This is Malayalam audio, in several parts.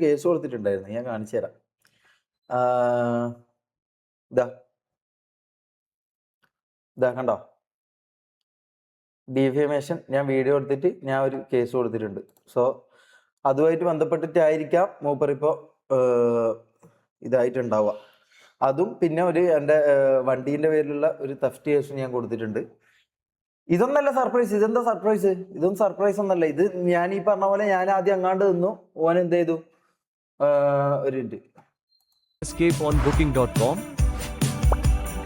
കേസ് കൊടുത്തിട്ടുണ്ടായിരുന്നു, ഞാൻ കാണിച്ചു തരാം. ഇതാ ഇതാ കണ്ടോ, ഡിഫേമേഷൻ. ഞാൻ വീഡിയോ എടുത്തിട്ട് ഞാൻ ഒരു കേസ് കൊടുത്തിട്ടുണ്ട്. സോ അതുമായിട്ട് ബന്ധപ്പെട്ടിട്ടായിരിക്കാം മൂപ്പറിപ്പോൾ ഇതായിട്ടുണ്ടാവുക. അതും പിന്നെ എൻ്റെ വണ്ടീൻ്റെ പേരിലുള്ള ഒരു തെഫ്റ്റ് കേസും ഞാൻ കൊടുത്തിട്ടുണ്ട്. ഇതൊന്നല്ല സർപ്രൈസ്. ഇതെന്താ സർപ്രൈസ്? ഇതൊന്നും സർപ്രൈസ് ഒന്നല്ല. ഇത് ഞാൻ ഈ പറഞ്ഞ പോലെ ഞാൻ ആദ്യം അങ്ങാണ്ട് നിന്നു, ഓൻ എന്ത് ചെയ്തു, ഒരു മിനിറ്റ്,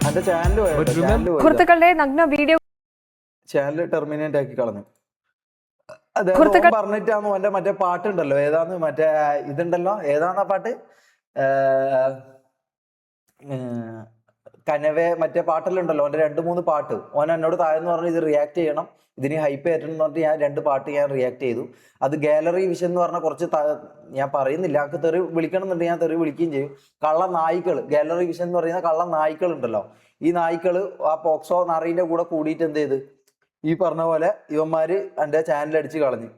എന്റെ ചാനൽ ടെർമിനേറ്റ് ആക്കി കളഞ്ഞു. അദ്ദേഹം പറഞ്ഞിട്ടാന്ന് എന്റെ മറ്റേ പാട്ടുണ്ടല്ലോ, ഏതാന്ന് മറ്റേ ഇതുണ്ടല്ലോ, ഏതാന്നാ പാട്ട്, കനവേ മറ്റേ പാട്ടിലുണ്ടല്ലോ, ഓൻ്റെ 2-3 പാട്ട് ഓൻ എന്നോട് താഴെന്ന് പറഞ്ഞു ഇത് റിയാക്ട് ചെയ്യണം, ഇതിന് ഹൈപ്പ് ഏറ്റണം എന്ന് പറഞ്ഞിട്ട് ഞാൻ 2 പാട്ട് ഞാൻ റിയാക്ട് ചെയ്തു. അത് ഗാലറി വിഷൻ എന്ന് പറഞ്ഞ കുറച്ച് ഞാൻ പറയുന്നില്ല, എനിക്ക് തെറി വിളിക്കണം എന്നുണ്ടെങ്കിൽ ഞാൻ തെറി വിളിക്കുകയും ചെയ്യും. കള്ള നായ്ക്കൾ, ഗാലറി വിഷൻ എന്ന് പറയുന്ന കള്ള നായ്ക്കൾ ഉണ്ടല്ലോ, ഈ നായ്ക്കൾ ആ പോക്സോ നാറീൻ്റെ കൂടെ കൂടിയിട്ട് എന്ത് ചെയ്ത് ഈ പറഞ്ഞ പോലെ ഇവന്മാര് എൻ്റെ ചാനൽ അടിച്ച് കളഞ്ഞു.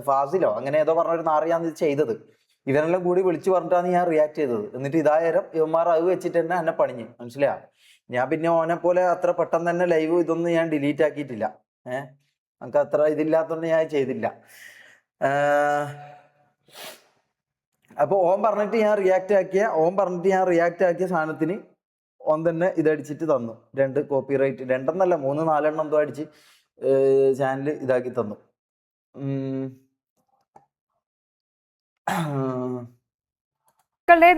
ഫാസിലോ അങ്ങനെ ഏതോ പറഞ്ഞ ഒരു നാറിയാണ് ഇത് ചെയ്തത്. ഇവനെല്ലാം കൂടി വിളിച്ചു പറഞ്ഞിട്ടാണ് ഞാൻ റിയാക്ട് ചെയ്തത്. എന്നിട്ട് ഇതായാലും ഇവന്മാർ അത് വെച്ചിട്ട് തന്നെ എന്നെ പണിഞ്ഞ്, മനസ്സിലാ. ഞാൻ പിന്നെ ഓനെ പോലെ അത്ര പെട്ടെന്ന് തന്നെ ലൈവ് ഇതൊന്നും ഞാൻ ഡിലീറ്റ് ആക്കിയിട്ടില്ല. നമുക്ക് അത്ര ഇതില്ലാത്തതുകൊണ്ട് ഞാൻ ചെയ്തില്ല. അപ്പോൾ ഓൻ പറഞ്ഞിട്ട് ഞാൻ റിയാക്ട് ആക്കിയ സാധനത്തിന് ഓൻ തന്നെ ഇതടിച്ചിട്ട് തന്നു. 2 കോപ്പിറൈറ്റ്, 2 3-4 എന്തോ അടിച്ച് ചാനൽ ഇതാക്കി തന്നു.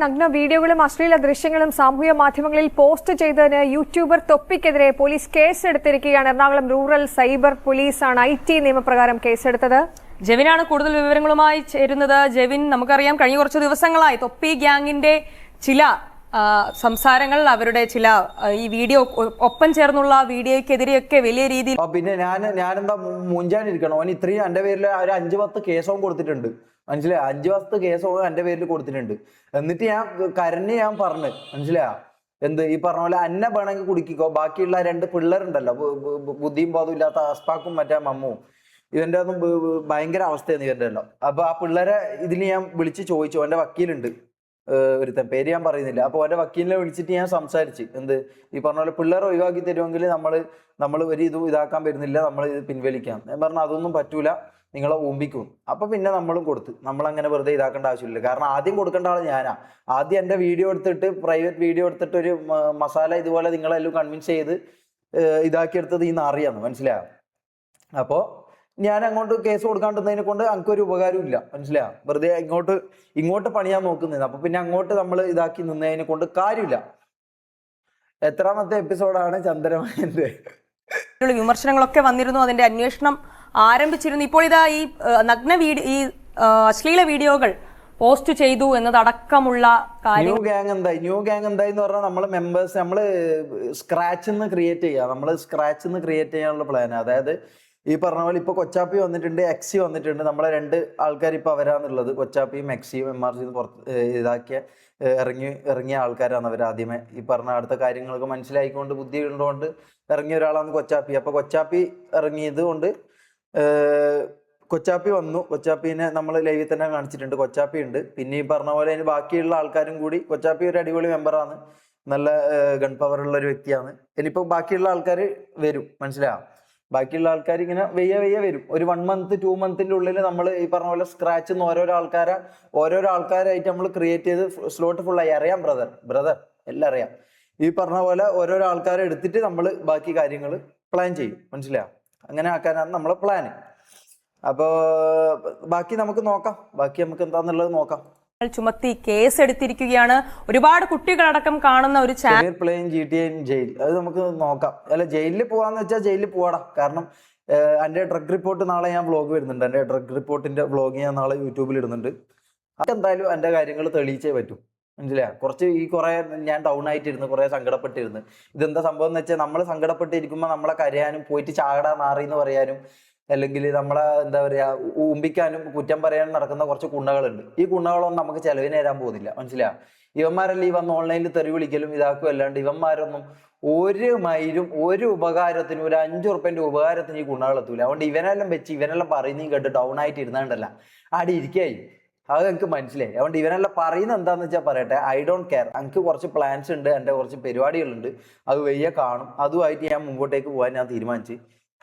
നഗ്ന വീഡിയോകളും അശ്ലീല ദൃശ്യങ്ങളും സാമൂഹ്യ മാധ്യമങ്ങളിൽ പോസ്റ്റ് ചെയ്തതിന് യൂട്യൂബർ തൊപ്പിക്കെതിരെ പോലീസ് കേസെടുത്തിരിക്കുകയാണ്. എറണാകുളം റൂറൽ സൈബർ പോലീസാണ് IT നിയമപ്രകാരം കേസെടുത്തത്. ജെവിനാണ് കൂടുതൽ വിവരങ്ങളുമായി ചേരുന്നത്. ജെവിൻ, നമുക്കറിയാം കഴിഞ്ഞ കുറച്ച് ദിവസങ്ങളായി തൊപ്പി ഗ്യാങ്ങിന്റെ ചില സംസാരങ്ങൾ, അവരുടെ ചില ഈ വീഡിയോ ഒപ്പം ചേർന്നുള്ള വീഡിയോക്കെതിരെയൊക്കെ വലിയ രീതിയിൽ പിന്നെ ഞാനെന്താ മുഞ്ചാനിരിക്കണം. ഓൻ ഇത്രയും എൻ്റെ പേരിൽ ഒരു 5-10 കേസവും കൊടുത്തിട്ടുണ്ട്, മനസ്സിലായോ? 5-10 കേസവും എൻ്റെ പേരിൽ കൊടുത്തിട്ടുണ്ട്. എന്നിട്ട് ഞാൻ കരഞ്ഞ് ഞാൻ പറഞ്ഞു, മനസ്സിലായോ? എന്ത് ഈ പറഞ്ഞ പോലെ അന്നെ വേണമെങ്കിൽ കുടിക്കോ, ബാക്കിയുള്ള 2 പിള്ളേരുണ്ടല്ലോ, ബുദ്ധിയും ബോധവും ഇല്ലാത്ത അസ്പാക്കും മറ്റേ മമ്മും, ഇവന്റെ ഒന്നും ഭയങ്കര അവസ്ഥയാണ് ഇവന്റെ എല്ലാം. അപ്പൊ ആ പിള്ളേരെ ഇതിന് ഞാൻ വിളിച്ച് ചോദിച്ചു. എൻ്റെ വക്കീലുണ്ട് ഒരുത്തൻ, പേര് ഞാൻ പറയുന്നില്ല. അപ്പോൾ എൻ്റെ വക്കീലിനെ വിളിച്ചിട്ട് ഞാൻ സംസാരിച്ച്, എന്ത് ഈ പറഞ്ഞ പോലെ പിള്ളേരെ ഒഴിവാക്കി തരുമെങ്കിൽ നമ്മൾ ഒരു ഇതാക്കാൻ വരുന്നില്ല, നമ്മൾ ഇത് പിൻവലിക്കാം. ഞാൻ പറഞ്ഞു അതൊന്നും പറ്റൂല, നിങ്ങളെ ഊമ്പിക്കും. അപ്പൊ പിന്നെ നമ്മളും കൊടുത്ത്, നമ്മളങ്ങനെ വെറുതെ ഇതാക്കേണ്ട ആവശ്യമില്ല. കാരണം ആദ്യം കൊടുക്കേണ്ട ആൾ ഞാനാ. ആദ്യം എൻ്റെ വീഡിയോ എടുത്തിട്ട്, പ്രൈവറ്റ് വീഡിയോ എടുത്തിട്ട് ഒരു മസാല ഇതുപോലെ നിങ്ങളെല്ലാം കൺവിൻസ് ചെയ്ത് ഇതാക്കിയെടുത്തത് ഈ നാറിയാന്ന്, മനസ്സിലായോ? അപ്പോൾ ഞാൻ അങ്ങോട്ട് കേസ് കൊടുക്കാണ്ടിരുന്നതിനെ കൊണ്ട് എനിക്കൊരു ഉപകാരവും ഇല്ല, മനസ്സിലായോ? വെറുതെ ഇങ്ങോട്ട് പണിയാൻ നോക്കുന്നത്. അപ്പൊ പിന്നെ അങ്ങോട്ട് നമ്മൾ ഇതാക്കി നിന്നതിനെ കൊണ്ട് കാര്യമില്ല. എത്രാമത്തെ എപ്പിസോഡാണ് ചന്ദ്രമാന്റെ വിമർശനങ്ങളൊക്കെ വന്നിരുന്നു, അതിന്റെ അന്വേഷണം ആരംഭിച്ചിരുന്നു. ഇപ്പോൾ ഇതാ ഈ നഗ്ന ഈ അശ്ലീല വീഡിയോകൾ പോസ്റ്റ് ചെയ്തു എന്നതടക്കമുള്ള ന്യൂ ഗ്യാങ് എന്തായി എന്ന് പറഞ്ഞാൽ നമ്മള് മെമ്പേഴ്സ് സ്ക്രാച്ചിൽ നിന്ന് ക്രിയേറ്റ് ചെയ്യാനുള്ള പ്ലാൻ. അതായത് ഈ പറഞ്ഞ പോലെ ഇപ്പൊ കൊച്ചാപ്പി വന്നിട്ടുണ്ട്, എക്സി വന്നിട്ടുണ്ട്. നമ്മളെ 2 ആൾക്കാർ ഇപ്പൊ അവരാന്നുള്ളത്. കൊച്ചാപ്പിയും എക്സിയും MRC പുറത്ത് ഇറങ്ങിയ ആൾക്കാരാണ് അവർ. ആദ്യമേ ഈ പറഞ്ഞ അടുത്ത കാര്യങ്ങളൊക്കെ മനസ്സിലായിക്കൊണ്ട് ബുദ്ധി ഉള്ളതുകൊണ്ട് ഇറങ്ങിയ ഒരാളാണ് കൊച്ചാപ്പി. അപ്പൊ കൊച്ചാപ്പി ഇറങ്ങിയത് കൊണ്ട് കൊച്ചാപ്പി വന്നു. കൊച്ചാപ്പിനെ നമ്മൾ ലൈവിൽ തന്നെ കാണിച്ചിട്ടുണ്ട്. കൊച്ചാപ്പി ഉണ്ട്. പിന്നെ ഈ പറഞ്ഞ പോലെ അതിന് ബാക്കിയുള്ള ആൾക്കാരും കൂടി. കൊച്ചാപ്പി ഒരു അടിപൊളി മെമ്പറാണ്, നല്ല ഗൺ പവർ ഉള്ള ഒരു വ്യക്തിയാണ്. ഇനിയിപ്പോ ബാക്കിയുള്ള ആൾക്കാർ വരും, മനസ്സിലാവും. ബാക്കിയുള്ള ആൾക്കാർ ഇങ്ങനെ വെയ്യ വരും. ഒരു 1 month 2 monthന്റെ ഉള്ളിൽ നമ്മൾ ഈ പറഞ്ഞ പോലെ സ്ക്രാച്ച് ഓരോരോ ആൾക്കാരായിട്ട് നമ്മൾ ക്രിയേറ്റ് ചെയ്ത് സ്ലോട്ട് ഫുള്ളായി. അറിയാം ബ്രദർ എല്ലാം അറിയാം. ഈ പറഞ്ഞ പോലെ ഓരോരോ ആൾക്കാരെ എടുത്തിട്ട് നമ്മൾ ബാക്കി കാര്യങ്ങൾ പ്ലാൻ ചെയ്യും, മനസ്സിലാവും. അങ്ങനെ ആക്കാനാണ് നമ്മളെ പ്ലാന്. അപ്പോ ബാക്കി നമുക്ക് നോക്കാം, ബാക്കി നമുക്ക് എന്താന്നുള്ളത് നോക്കാം. ചുമത്തി കേസ് എടുത്തിരിക്കുകയാണ്. ഒരുപാട് കുട്ടികളടക്കം കാണുന്ന ഒരു channel playing GTA in jail. അത് നമുക്ക് നോക്കാം. അല്ല, ജയിലിൽ പോവാന്ന് വെച്ചാൽ ജയിലിൽ പോവാടാ. കാരണം എൻ്റെ ഡ്രഗ് റിപ്പോർട്ട് നാളെ ഞാൻ വ്ളോഗ് വരുന്നുണ്ട്. എൻ്റെ ഡ്രഗ് റിപ്പോർട്ടിന്റെ വ്ളോഗ് ഞാൻ നാളെ യൂട്യൂബിൽ ഇടുന്നുണ്ട്. അതെന്തായാലും എൻ്റെ കാര്യങ്ങൾ തെളിയിച്ചേ പറ്റൂ, മനസ്സിലായോ? കുറെ ഞാൻ ഡൗൺ ആയിട്ടിരുന്നു, കുറെ സങ്കടപ്പെട്ടിരുന്നു. ഇതെന്താ സംഭവം എന്ന് വെച്ചാൽ നമ്മൾ സങ്കടപ്പെട്ടിരിക്കുമ്പോൾ നമ്മളെ കരയാനും പോയിട്ട് ചാകടാ നാറി എന്ന് പറയാനും അല്ലെങ്കിൽ നമ്മളെ എന്താ പറയാ ഊമ്പിക്കാനും കുറ്റം പറയാനും നടക്കുന്ന കുറച്ച് കുണ്ണകളുണ്ട്. ഈ കുണ്ണകളൊന്നും നമുക്ക് ചെലവിന് തരാൻ പോകുന്നില്ല, മനസ്സിലായോ? ഇവന്മാരെല്ലാം ഈ വന്ന് ഓൺലൈനിൽ തെറി വിളിക്കലും ഇതാക്കും അല്ലാണ്ട് ഇവന്മാരൊന്നും ഒരു മൈലും ഒരു ഉപകാരത്തിനും ഒരു 5 ഉറുപ്പ്യന്റെ ഉപകാരത്തിന് ഈ കുണ്ണകൾ എത്തൂല. അതുകൊണ്ട് ഇവനെല്ലാം വെച്ച് ഇവനെല്ലാം പറയുന്നതും കേട്ട് ഡൗൺ ആയിട്ട് ഇരുന്നാണ്ടല്ല ആടി ഇരിക്കായി. അത് എനിക്ക് മനസ്സിലായി. അതുകൊണ്ട് ഇവനെല്ലാം പറയുന്നത് എന്താന്ന് വെച്ചാൽ പറയട്ടെ, ഐ ഡോണ്ട് കെയർ. എനിക്ക് കുറച്ച് പ്ലാൻസ് ഉണ്ട്, എൻ്റെ കുറച്ച് പരിപാടികളുണ്ട്, അത് വയ്യ കാണും, അതുമായിട്ട് ഞാൻ മുമ്പോട്ടേക്ക് പോകാൻ ഞാൻ തീരുമാനിച്ചു.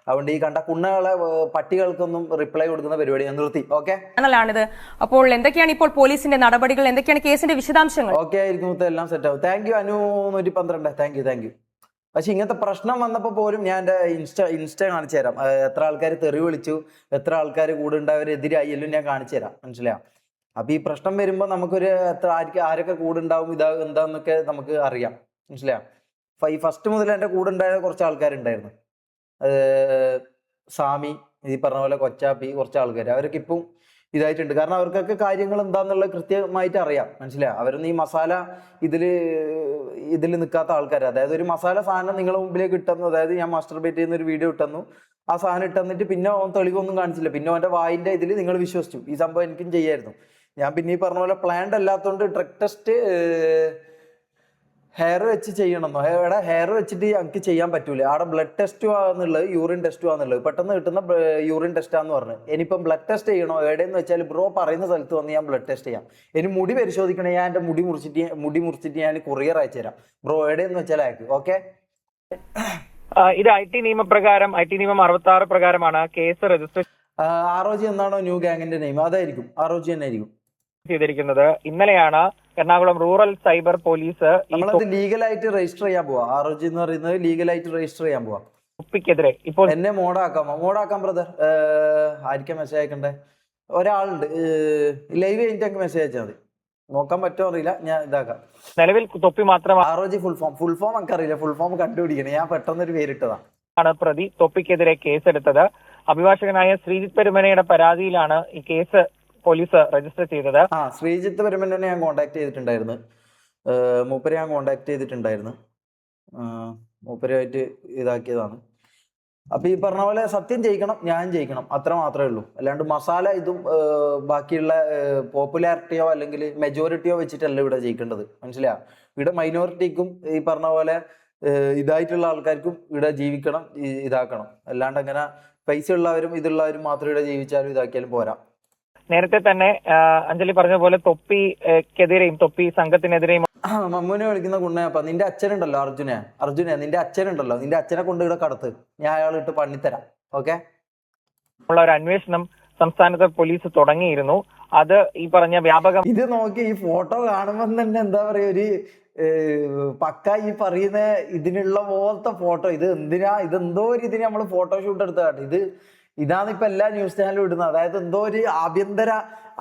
അതുകൊണ്ട് ഈ കണ്ട കുണ്ണകളെ പട്ടികൾക്കൊന്നും റിപ്ലൈ കൊടുക്കുന്ന പരിപാടി ഞാൻ നിർത്തി. ഓക്കെ ചാനലാണിത്. അപ്പോൾ എന്തൊക്കെയാണ് ഇപ്പോൾ പോലീസിന്റെ നടപടികൾ, എന്തൊക്കെയാണ് കേസിന്റെ വിശദാംശങ്ങൾ? ഓക്കെ ആയിരിക്കും, എല്ലാം സെറ്റ് ആവും. Thank you Anu 112. Thank you. പക്ഷെ ഇങ്ങനത്തെ പ്രശ്നം വന്നപ്പോൾ പോലും ഞാൻ എൻ്റെ ഇൻസ്റ്റ കാണിച്ചു തരാം. എത്ര ആൾക്കാർ തെറി വിളിച്ചു, എത്ര ആൾക്കാർ കൂടെ ഉണ്ടായവരെതിരായി എല്ലാം ഞാൻ കാണിച്ചു തരാം. മനസ്സിലായോ? അപ്പൊ ഈ പ്രശ്നം വരുമ്പോൾ നമുക്കൊരു എത്ര ആരൊക്കെ കൂടെ ഉണ്ടാവും എന്താന്നൊക്കെ നമുക്ക് അറിയാം. മനസ്സിലായോ? ഈ ഫസ്റ്റ് മുതൽ എൻ്റെ കൂടെ ഉണ്ടായ കുറച്ച് ആൾക്കാരുണ്ടായിരുന്നു. സാമി, ഈ പറഞ്ഞ പോലെ കൊച്ചാപ്പി, കുറച്ച് ആൾക്കാർ, അവരൊക്കെ ഇപ്പം ഇതായിട്ടുണ്ട്. കാരണം അവർക്കൊക്കെ കാര്യങ്ങൾ എന്താന്നുള്ളത് കൃത്യമായിട്ട് അറിയാം. മനസ്സിലായോ? അവരൊന്നും ഈ മസാല ഇതിൽ നിൽക്കാത്ത ആൾക്കാർ. അതായത് ഒരു മസാല സാധനം നിങ്ങളുടെ മുമ്പിലേക്ക് ഇട്ടുന്നു, അതായത് ഞാൻ മാസ്റ്റർബേറ്റ് ചെയ്യുന്ന ഒരു വീഡിയോ ഇട്ടുന്നു, ആ സാധനം ഇട്ടെന്നിട്ട് പിന്നെ ഓൻ തെളിവൊന്നും കാണിച്ചില്ല, പിന്നെ അവൻ്റെ വായിൻ്റെ ഇതിൽ നിങ്ങൾ വിശ്വസിച്ചു. ഈ സംഭവം എനിക്കും ചെയ്യായിരുന്നു. ഞാൻ പിന്നെ ഈ പറഞ്ഞ പോലെ പ്ലാൻഡ് അല്ലാത്തതുകൊണ്ട് ഡ്രഗ് ടെസ്റ്റ് ഹെയർ വെച്ച് ചെയ്യണമെന്നോ, എവിടെ ഹെയർ വെച്ചിട്ട് എനിക്ക് ചെയ്യാൻ പറ്റൂല. അവിടെ ബ്ലഡ് ടെസ്റ്റും ആണെന്നുള്ളത്, യൂറിൻ ടെസ്റ്റും ആണെന്നുള്ളത്, പെട്ടെന്ന് കിട്ടുന്ന യൂറിൻ ടെസ്റ്റാന്ന് പറഞ്ഞു. ഇനിയിപ്പം ബ്ലഡ് ടെസ്റ്റ് ചെയ്യണോ എവിടെയെന്ന് വെച്ചാൽ ബ്രോ പറയുന്ന സ്ഥലത്ത് വന്ന് ഞാൻ ബ്ലഡ് ടെസ്റ്റ് ചെയ്യാം. ഇനി മുടി പരിശോധിക്കണേ, ഞാൻ എൻ്റെ മുടി മുറിച്ചിട്ട് ഞാൻ കൊറിയർ അയച്ചു തരാം. ബ്രോ എവിടെയെന്ന് വെച്ചാൽ അയക്കും. ഓക്കെ, ഇത് ഐ ടി നിയമം 66 പ്രകാരമാണ് കേസ് രജിസ്റ്റർ ROG എന്നാണോ ന്യൂ ഗാങ്ങിന്റെ നെയിം? അതായിരിക്കും, ROG തന്നെ ആയിരിക്കും ചെയ്തിരിക്കുന്നത്. ഇന്നലെയാണ് എറണാകുളം റൂറൽ സൈബർ പോലീസ് നമ്മളത് ലീഗലായിട്ട് രജിസ്റ്റർ ചെയ്യാൻ പോവാ. ROG എന്ന് പറയുന്നത് ലീഗലായിട്ട് രജിസ്റ്റർ ചെയ്യാൻ പോവാ. തൊപ്പിക്കെതിരെ ഇപ്പോൾ എന്നെ മോഡാക്കാം ബ്രദർ. ആയിരിക്കാം മെസ്സേജ് അയക്കണ്ടേ? ഒരാളുണ്ട് ലൈവ് കഴിഞ്ഞിട്ട് എനിക്ക് മെസ്സേജ് അയച്ചാൽ മതി. നോക്കാൻ പറ്റുമോ അറിയില്ല, ഞാൻ ഇതാക്കാം. നിലവിൽ തൊപ്പി മാത്രമാണ് ROG ഫുൾ ഫോം എനിക്ക് അറിയില്ല, ഫുൾ ഫോം കണ്ടുപിടിക്കണം. ഞാൻ പെട്ടെന്നൊരു പേരിട്ടതാണ്. പ്രതി തൊപ്പിക്കെതിരെ കേസെടുത്തത്. അഭിഭാഷകനായ ശ്രീജിത്ത് പെരുമനയുടെ പരാതിയിലാണ് ഈ കേസ് പോലീസ് രജിസ്റ്റർ ചെയ്തത്. ശ്രീജിത്ത് പെരുമനെ ഞാൻ കോണ്ടാക്ട് ചെയ്തിട്ടുണ്ടായിരുന്നു. മൂപ്പരുമായിട്ട് ഇതാക്കിയതാണ്. അപ്പൊ ഈ പറഞ്ഞ പോലെ സത്യം ജയിക്കണം, ഞാൻ ജയിക്കണം, അത്ര മാത്രമേ ഉള്ളൂ. അല്ലാണ്ട് മസാല ഇതും ബാക്കിയുള്ള പോപ്പുലാരിറ്റിയോ അല്ലെങ്കിൽ മെജോറിറ്റിയോ വെച്ചിട്ടല്ല ഇവിടെ ജയിക്കേണ്ടത്. മനസ്സിലായോ? ഇവിടെ മൈനോറിറ്റിക്കും ഈ പറഞ്ഞ പോലെ ഇതായിട്ടുള്ള ആൾക്കാർക്കും ഇവിടെ ജീവിക്കണം, ഇതാക്കണം. അല്ലാണ്ട് അങ്ങനെ പൈസ ഉള്ളവരും ഇതുള്ളവരും മാത്രം ഇവിടെ ജീവിച്ചാലും ഇതാക്കിയാലും പോരാ. നേരത്തെ തന്നെ അഞ്ജലി പറഞ്ഞ പോലെ തൊപ്പിക്കെതിരെയും തൊപ്പി സംഘത്തിനെതിരെയും മമ്മൂനെ വിളിക്കുന്ന കുണ്ണയപ്പ, നിന്റെ അച്ഛനുണ്ടല്ലോ അർജുനെ നിന്റെ അച്ഛനെ കൊണ്ട് ഇവിടെ കടത്ത്, ഞാൻ അയാളിട്ട് പണിത്തരാം. ഓക്കെ, ഉള്ള ഒരു അന്വേഷണം സംസ്ഥാനത്തെ പോലീസ് തുടങ്ങിയിരുന്നു. അത് ഈ പറഞ്ഞ വ്യാപകം. ഇത് നോക്കി ഈ ഫോട്ടോ കാണുമ്പോൾ തന്നെ എന്താ പറയാ, ഒരു പക്ക ഈ പറയുന്ന ഇതിനുള്ള പോലത്തെ ഫോട്ടോ. ഇതെന്തോ ഒരു ഇതിന് നമ്മൾ ഫോട്ടോഷൂട്ട് എടുത്തതാണ്. ഇതാണ് ഇപ്പൊ എല്ലാ ന്യൂസ് ചാനലും ഇടുന്നത്. അതായത് എന്തോ ഒരു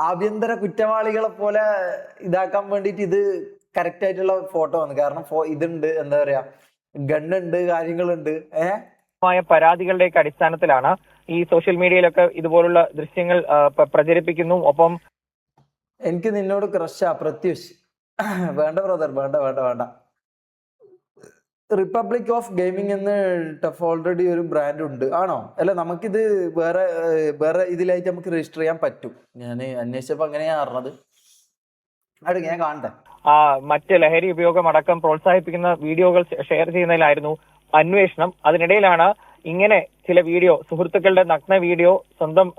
ആഭ്യന്തര കുറ്റവാളികളെ പോലെ ഇതാക്കാൻ വേണ്ടിയിട്ട് ഇത് കറക്റ്റ് ആയിട്ടുള്ള ഫോട്ടോ ആണ്. കാരണം ഇതുണ്ട്, എന്താ പറയാ, ഗണ്ണുണ്ട്, കാര്യങ്ങളുണ്ട്. പരാതികളുടെയൊക്കെ അടിസ്ഥാനത്തിലാണ് ഈ സോഷ്യൽ മീഡിയയിലൊക്കെ ഇതുപോലുള്ള ദൃശ്യങ്ങൾ പ്രചരിപ്പിക്കുന്നു. ഒപ്പം എനിക്ക് നിന്നോട് ക്രഷാ പ്രത്യുഷ്. വേണ്ട ബ്രദർ, വേണ്ട. റിപ്പബ്ലിക് ഓഫ് ഗെയിമിംഗ് എന്ന് ഓൾറെഡി ഒരു ബ്രാൻഡ് ഉണ്ട്. ആണോ? അല്ല, നമുക്കിത് വേറെ ഇതിലായിട്ട് നമുക്ക് രജിസ്റ്റർ ചെയ്യാൻ പറ്റും. ഞാൻ അന്വേഷിച്ചപ്പോ അങ്ങനെയാ അറിഞ്ഞത്. അടുക്ക ഞാൻ കാണട്ടെ. മറ്റ് ലഹരി ഉപയോഗം അടക്കം പ്രോത്സാഹിപ്പിക്കുന്ന വീഡിയോകൾ ഷെയർ ചെയ്യുന്നതിലായിരുന്നു അന്വേഷണം. അതിനിടയിലാണ് ഇങ്ങനെ ചില സുഹൃത്തുക്കളുടെ നഗ്ന വീഡിയോ സ്വന്തം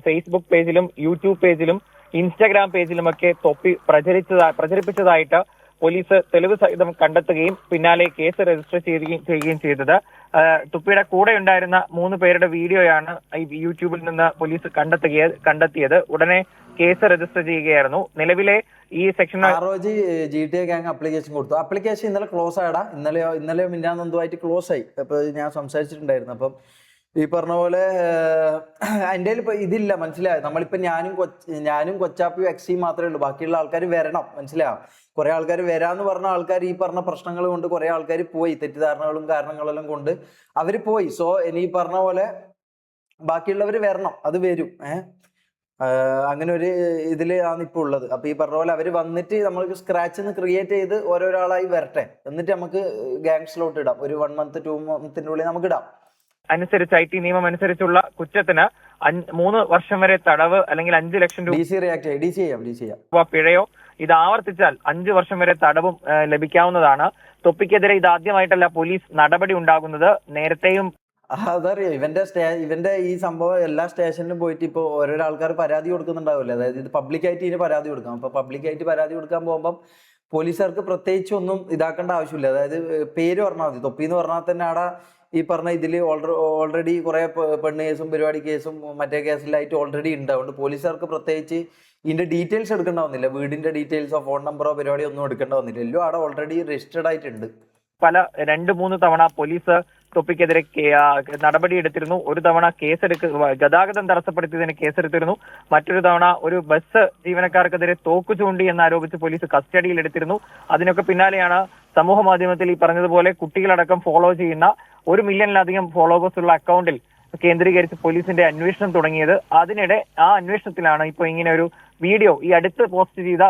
ഫേസ്ബുക്ക് പേജിലും യൂട്യൂബ് പേജിലും ഇൻസ്റ്റാഗ്രാം പേജിലുമൊക്കെ തൊപ്പി പ്രചരിപ്പിച്ചതായിട്ട് പോലീസ് തെളിവ് സഹിതം കണ്ടെത്തുകയും പിന്നാലെ കേസ് രജിസ്റ്റർ ചെയ്യുകയും ചെയ്തത്. തുപ്പിയുടെ കൂടെ ഉണ്ടായിരുന്ന 3 പേരുടെ വീഡിയോയാണ് യൂട്യൂബിൽ നിന്ന് പോലീസ് കണ്ടെത്തിയത്. ഉടനെ കേസ് രജിസ്റ്റർ ചെയ്യുകയായിരുന്നു. നിലവിലെ ഈ section ROG GTA gang application കൊടുത്തു. അപ്ലിക്കേഷൻ ഇന്നലെ ക്ലോസ് ആയടാ. ഇന്നലെ മിന്നാന്നെന്തുമായിട്ട് ക്ലോസ് ആയി. അപ്പൊ ഞാൻ സംസാരിച്ചിട്ടുണ്ടായിരുന്നു. അപ്പം ഈ പറഞ്ഞ പോലെ എൻ്റെ ഇപ്പൊ ഇതില്ല. മനസ്സിലായോ? നമ്മളിപ്പോ ഞാനും കൊച്ചാപ്പിയും എക്സിയും മാത്രമേ ഉള്ളൂ. ബാക്കിയുള്ള ആൾക്കാർ വരണം. മനസ്സിലായോ? കുറെ ആൾക്കാർ വരാന്ന് പറഞ്ഞ ആൾക്കാർ ഈ പറഞ്ഞ പ്രശ്നങ്ങൾ കൊണ്ട് കുറെ ആൾക്കാർ പോയി, തെറ്റിദ്ധാരണകളും കാരണങ്ങളെല്ലാം കൊണ്ട് അവര് പോയി. സോ ഇനി പറഞ്ഞ പോലെ ബാക്കിയുള്ളവർ വരണം, അത് വരും. അങ്ങനെ ഒരു ഇതില് ആണ് ഇപ്പൊ ഉള്ളത്. അപ്പൊ ഈ പറഞ്ഞ പോലെ അവര് വന്നിട്ട് നമ്മൾക്ക് സ്ക്രാച്ച് ക്രിയേറ്റ് ചെയ്ത് ഓരോരാളായി വരട്ടെ, എന്നിട്ട് നമുക്ക് ഗാങ് സ്ലോട്ട് ഇടാം. ഒരു 1 month 2 monthന്റെ ഉള്ളിൽ നമുക്ക് ഇടാം. അനുസരിച്ച് IT നിയമം അനുസരിച്ചുള്ള കുറ്റത്തിന് 3 വർഷം വരെ തടവ് അല്ലെങ്കിൽ 5 ലക്ഷം രൂപ DC ചെയ്യാം പിഴയോ, ഇത് ആവർത്തിച്ചാൽ 5 വർഷം വരെ തടവും ലഭിക്കാവുന്നതാണ്. തൊപ്പിക്കെതിരെ ഇതാദ്യമായിട്ടല്ല പോലീസ് നടപടി ഉണ്ടാകുന്നത്. നേരത്തെയും അതറിയാം. ഇവന്റെ ഈ സംഭവം എല്ലാ സ്റ്റേഷനിലും പോയിട്ട് ഇപ്പോൾ ഓരോരോ ആൾക്കാർ പരാതി കൊടുക്കുന്നുണ്ടാവില്ലേ, അതായത് ഇത് പബ്ലിക്കായിട്ട് ഇതിന് പരാതി കൊടുക്കാം. അപ്പൊ പബ്ലിക്കായിട്ട് പരാതി കൊടുക്കാൻ പോകുമ്പോൾ പോലീസുകാർക്ക് പ്രത്യേകിച്ച് ഒന്നും ഇതാക്കേണ്ട ആവശ്യമില്ല. അതായത് പേര് പറഞ്ഞാൽ മതി. തൊപ്പി എന്ന് പറഞ്ഞാൽ തന്നെ അവിടെ ഈ പറഞ്ഞ ഇതിൽ ഓൾറെഡി കുറെ പെണ്ണ് കേസും പരിപാടി കേസും മറ്റേ കേസിലായിട്ട് ഓൾറെഡി ഉണ്ട്. അതുകൊണ്ട് പോലീസുകാർക്ക് പ്രത്യേകിച്ച് ഇതിന്റെ ഡീറ്റെയിൽസ് എടുക്കേണ്ട വന്നില്ല. വീടിന്റെ ഡീറ്റെയിൽസോ ഫോൺ നമ്പറോ പരിപാടി ഒന്നും എടുക്കേണ്ട വന്നില്ല. എല്ലാം അവിടെ ഓൾറെഡി രജിസ്റ്റേർഡ് ആയിട്ടുണ്ട്. പല 2-3 തവണ പോലീസ് തൊപ്പിക്കെതിരെ നടപടി എടുത്തിരുന്നു. ഒരു തവണ ഗതാഗതം തടസ്സപ്പെടുത്തിയതിന് കേസെടുത്തിരുന്നു. മറ്റൊരു തവണ ഒരു ബസ് ജീവനക്കാർക്കെതിരെ തോക്കു ചൂണ്ടി എന്നാരോപിച്ച് പോലീസ് കസ്റ്റഡിയിൽ എടുത്തിരുന്നു. അതിനൊക്കെ പിന്നാലെയാണ് സമൂഹ മാധ്യമത്തിൽ ഈ പറഞ്ഞതുപോലെ കുട്ടികളടക്കം ഫോളോ ചെയ്യുന്ന 1 മില്യണിലധികം ഫോളോവേഴ്സ് ഉള്ള അക്കൗണ്ടിൽ കേന്ദ്രീകരിച്ച് പോലീസിന്റെ അന്വേഷണം തുടങ്ങിയത്. അതിനിടെ ആ അന്വേഷണത്തിലാണ് ഇപ്പോൾ ഇങ്ങനെ ഒരു വീഡിയോ ഈ അടുത്ത് പോസ്റ്റ് ചെയ്ത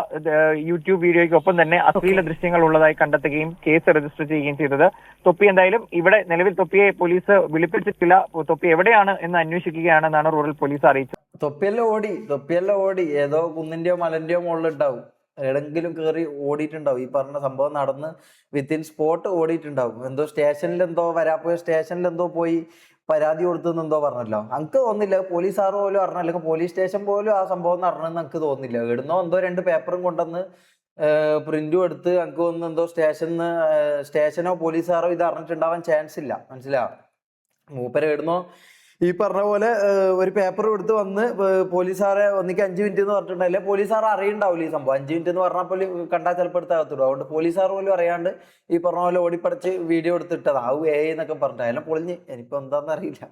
യൂട്യൂബ് വീഡിയോയ്ക്കൊപ്പം തന്നെ അശ്ലീല ദൃശ്യങ്ങൾ ഉള്ളതായി കണ്ടെത്തുകയും കേസ് രജിസ്റ്റർ ചെയ്യുകയും ചെയ്തത്. തൊപ്പി എന്തായാലും ഇവിടെ നിലവിൽ തൊപ്പിയെ പോലീസ് വിളിപ്പിച്ചിട്ടില്ല. തൊപ്പി എവിടെയാണ് എന്ന് അന്വേഷിക്കുകയാണെന്നാണ് റൂറൽ പോലീസ് അറിയിച്ചത്. തൊപ്പിയെല്ലാം ഓടി ഏതോ കുന്നിന്റെയോ മലന്റെയോ മുകളിലുണ്ടാവും. എവിടെങ്കിലും കയറി ഓടിയിട്ടുണ്ടാവും. ഈ പറഞ്ഞ സംഭവം നടന്ന് വിത്തിൻ സ്പോട്ട് ഓടിയിട്ടുണ്ടാവും. എന്തോ സ്റ്റേഷനിൽ എന്തോ പോയി പരാതി കൊടുത്തെന്നെന്തോ പറഞ്ഞല്ലോ. എനിക്ക് തോന്നുന്നില്ല പോലീസുകാർ പോലും അറിഞ്ഞ, അല്ലെങ്കിൽ പോലീസ് സ്റ്റേഷൻ പോലും ആ സംഭവം നടന്നെന്ന് എനിക്ക് തോന്നുന്നില്ല. ഇവിടുന്നോ എന്തോ 2 പേപ്പറും കൊണ്ടുവന്ന് പ്രിന്റും എടുത്ത് എനിക്ക് തോന്നുന്നു എന്തോ സ്റ്റേഷനോ പോലീസുകാരോ ഇത് അറിഞ്ഞിട്ടുണ്ടാവാൻ ചാൻസ് ഇല്ല. മനസ്സിലാവും. മൂപ്പരെ ഇടുന്നോ ഈ പറഞ്ഞ പോലെ ഒരു പേപ്പർ എടുത്ത് വന്ന് പോലീസുകാരെ ഒന്നിക്ക് 5 മിനിറ്റ് എന്ന് പറഞ്ഞിട്ടുണ്ടായില്ല. പോലീസുകാർ അറിയണ്ടാവില്ല ഈ സംഭവം. 5 മിനിറ്റ് എന്ന് പറഞ്ഞാൽ കണ്ടാൽ ചിലപ്പോൾ എടുത്താകത്തുള്ളൂ. അതുകൊണ്ട് പോലീസുകാർ പോലും അറിയാണ്ട് ഈ പറഞ്ഞ പോലെ ഓടിപ്പടച്ച് വീഡിയോ എടുത്തിട്ടത് എന്നൊക്കെ പറഞ്ഞിട്ട് അതിനെ പൊളിഞ്ഞ്. എനിക്കിപ്പോ എന്താണെന്ന് അറിയില്ല.